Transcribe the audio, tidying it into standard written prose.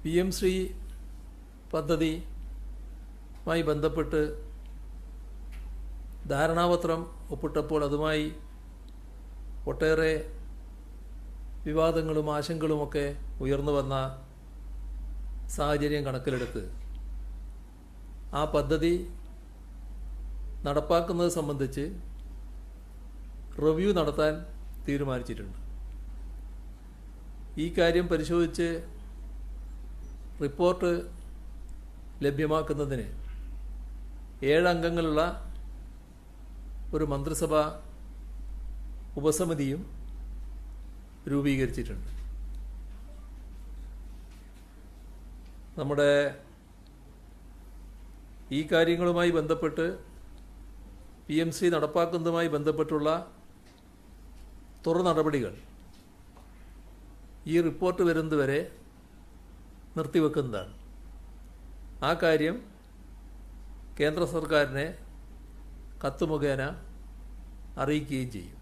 PM Shri പദ്ധതിയുമായി ബന്ധപ്പെട്ട് ധാരണാപത്രം ഒപ്പിട്ടപ്പോൾ അതുമായി ഒട്ടേറെ വിവാദങ്ങളും ആശങ്കകളുമൊക്കെ ഉയർന്നു വന്ന സാഹചര്യം കണക്കിലെടുത്ത് ആ പദ്ധതി നടപ്പാക്കുന്നത് സംബന്ധിച്ച് റിവ്യൂ നടത്താൻ തീരുമാനിച്ചിട്ടുണ്ട്. ഈ കാര്യം പരിശോധിച്ച് റിപ്പോർട്ട് ലഭ്യമാക്കുന്നതിന് 7 അംഗങ്ങളുള്ള ഒരു മന്ത്രിസഭാ ഉപസമിതിയും രൂപീകരിച്ചിട്ടുണ്ട്. നമ്മുടെ ഈ കാര്യങ്ങളുമായി ബന്ധപ്പെട്ട് PMC നടപ്പാക്കുന്നതുമായി ബന്ധപ്പെട്ടുള്ള തുടർ നടപടികൾ ഈ റിപ്പോർട്ട് വരുന്നതുവരെ നിർത്തിവെക്കുന്നതാണ്. ആ കാര്യം കേന്ദ്ര സർക്കാരിനെ കത്ത് മുഖേന അറിയിക്കുകയും ചെയ്യും.